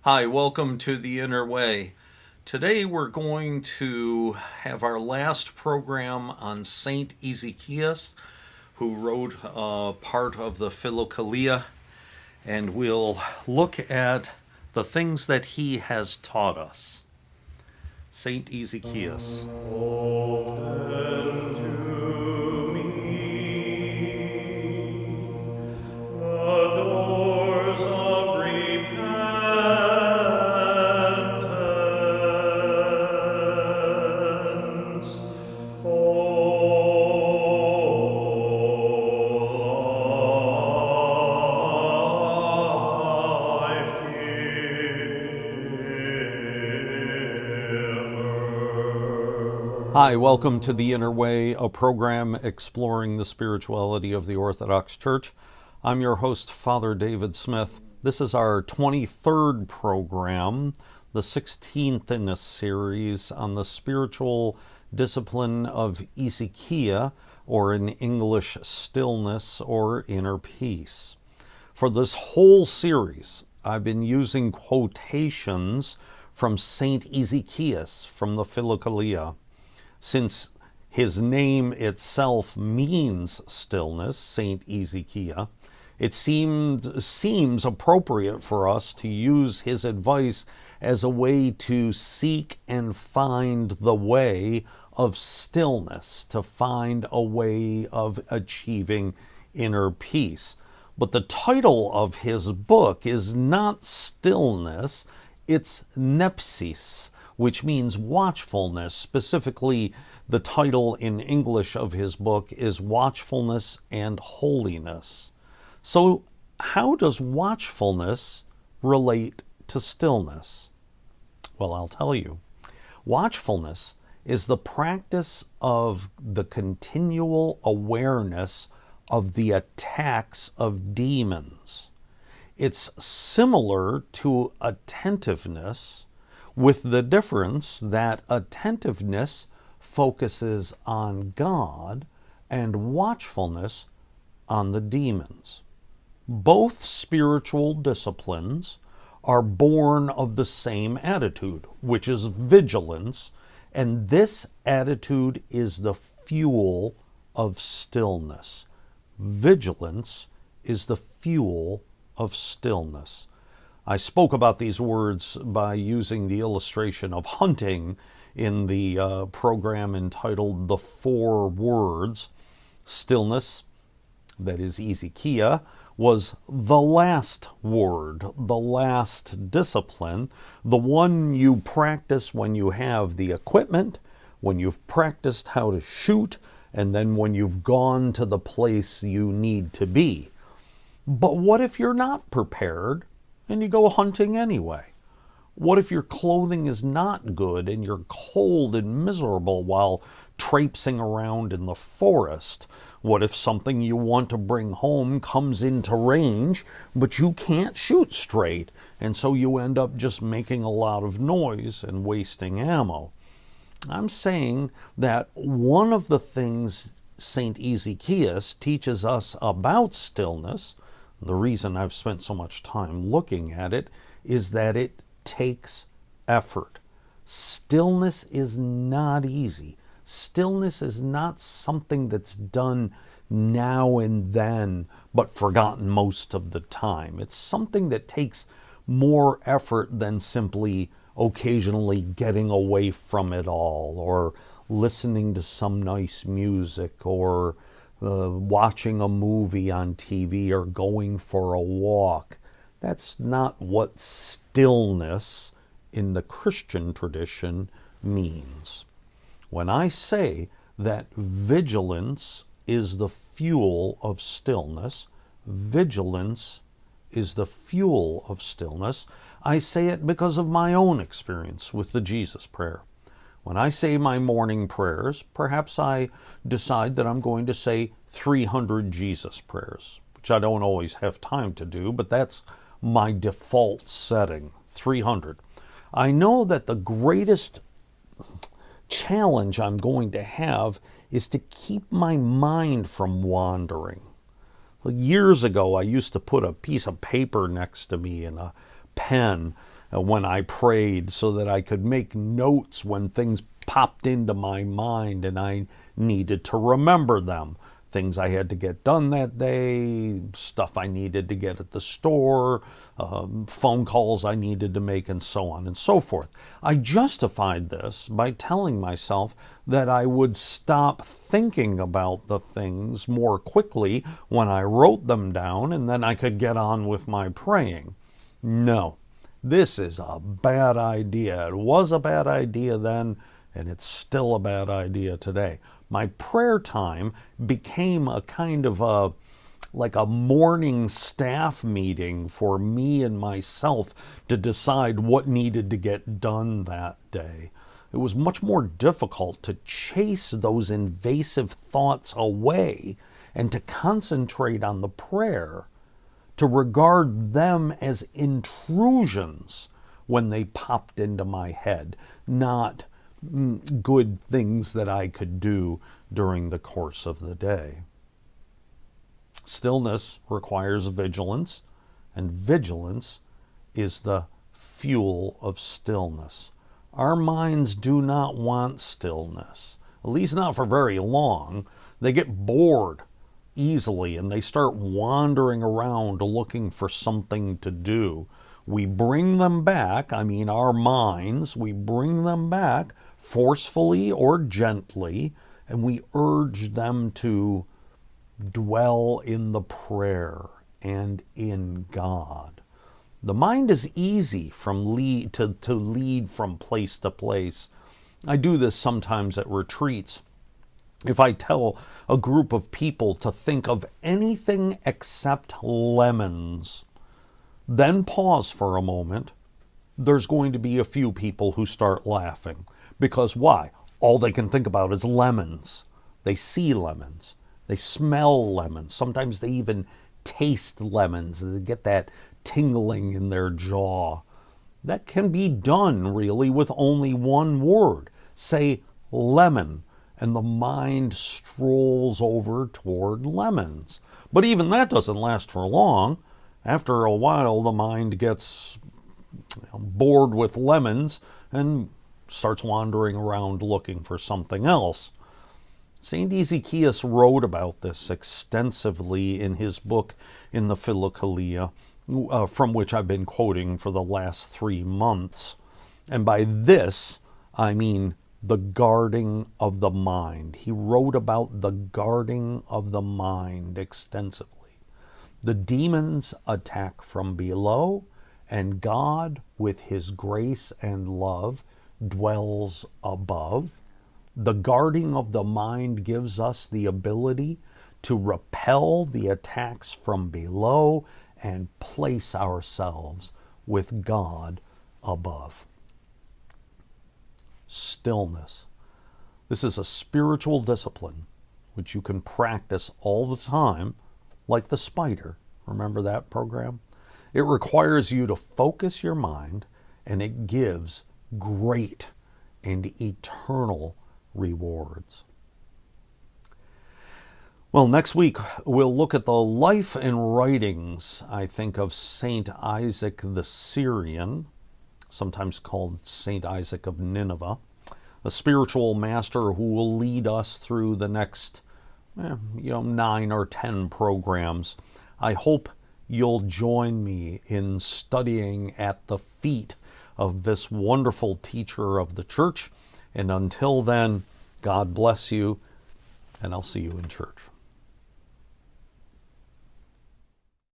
Hi, welcome to The Inner Way. Today we're going to have our last program on Saint Ezekias, who wrote part of the Philokalia, and we'll look at the things that he has taught us. Saint Ezekias. Open to me the doors of repentance. Life giver. Hi, welcome to The Inner Way, a program exploring the spirituality of the Orthodox Church. I'm your host, Father David Smith. This is our 23rd program, the 16th in this series on the spiritual discipline of Ezekiel, or in English, stillness or inner peace. For this whole series, I've been using quotations from Saint Ezekias from the Philokalia. Since his name itself means stillness, Saint Ezekiel, it seems appropriate for us to use his advice as a way to seek and find the way of stillness, to find a way of achieving inner peace. But the title of his book is not Stillness, it's Nepsis, which means watchfulness. Specifically, the title in English of his book is Watchfulness and Holiness. So, how does watchfulness relate to stillness? Well, I'll tell you. Watchfulness is the practice of the continual awareness of the attacks of demons. It's similar to attentiveness, with the difference that attentiveness focuses on God and watchfulness on the demons. Both spiritual disciplines are born of the same attitude, which is vigilance, and this attitude is the fuel of stillness. Vigilance is the fuel of stillness. I spoke about these words by using the illustration of hunting in the program entitled The Four Words. Stillness, that is Ezekiel, was the last word, the last discipline, the one you practice when you have the equipment, when you've practiced how to shoot, and then when you've gone to the place you need to be. But what if you're not prepared and you go hunting anyway? What if your clothing is not good and you're cold and miserable while traipsing around in the forest? What if something you want to bring home comes into range, but you can't shoot straight, and so you end up just making a lot of noise and wasting ammo? I'm saying that one of the things St. Ezekias teaches us about stillness, the reason I've spent so much time looking at it, is that it takes effort. Stillness is not easy. Stillness is not something that's done now and then, but forgotten most of the time. It's something that takes more effort than simply occasionally getting away from it all, or listening to some nice music, or watching a movie on TV, or going for a walk. That's not what stillness in the Christian tradition means. When I say that vigilance is the fuel of stillness, vigilance is the fuel of stillness, I say it because of my own experience with the Jesus prayer. When I say my morning prayers, perhaps I decide that I'm going to say 300 Jesus prayers, which I don't always have time to do, but that's my default setting, 300. I know that the greatest challenge I'm going to have is to keep my mind from wandering. Years ago, I used to put a piece of paper next to me and a pen, when I prayed so that I could make notes when things popped into my mind and I needed to remember them. Things I had to get done that day, stuff I needed to get at the store, phone calls I needed to make, and so on and so forth. I justified this by telling myself that I would stop thinking about the things more quickly when I wrote them down, and then I could get on with my praying. No, this is a bad idea. It was a bad idea then, and it's still a bad idea today. My prayer time became a kind of like a morning staff meeting for me and myself to decide what needed to get done that day. It was much more difficult to chase those invasive thoughts away and to concentrate on the prayer, to regard them as intrusions when they popped into my head, not good things that I could do during the course of the day. Stillness requires vigilance, and vigilance is the fuel of stillness. Our minds do not want stillness, at least not for very long. They get bored easily and they start wandering around looking for something to do. We bring them back, our minds, we bring them back forcefully or gently, and we urge them to dwell in the prayer and in God. The mind is easy to lead from place to place. I do this sometimes at retreats. If I tell a group of people to think of anything except lemons, then pause for a moment, there's going to be a few people who start laughing. Because why? All they can think about is lemons. They see lemons. They smell lemons. Sometimes they even taste lemons. They get that tingling in their jaw. That can be done, really, with only one word. Say lemon, and the mind strolls over toward lemons. But even that doesn't last for long. After a while, the mind gets bored with lemons and starts wandering around looking for something else. St. Ezekiel wrote about this extensively in his book in the Philokalia, from which I've been quoting for the last 3 months. And by this, I mean the guarding of the mind. He wrote about the guarding of the mind extensively. The demons attack from below, and God, with his grace and love, dwells above. The guarding of the mind gives us the ability to repel the attacks from below and place ourselves with God above. Stillness. This is a spiritual discipline which you can practice all the time, like the spider. Remember that program? It requires you to focus your mind, and it gives great and eternal rewards. Well, next week we'll look at the life and writings, I think, of Saint Isaac the Syrian, sometimes called Saint Isaac of Nineveh, a spiritual master who will lead us through the next 9 or 10 programs. I hope you'll join me in studying at the feet of this wonderful teacher of the church. And until then, God bless you, and I'll see you in church.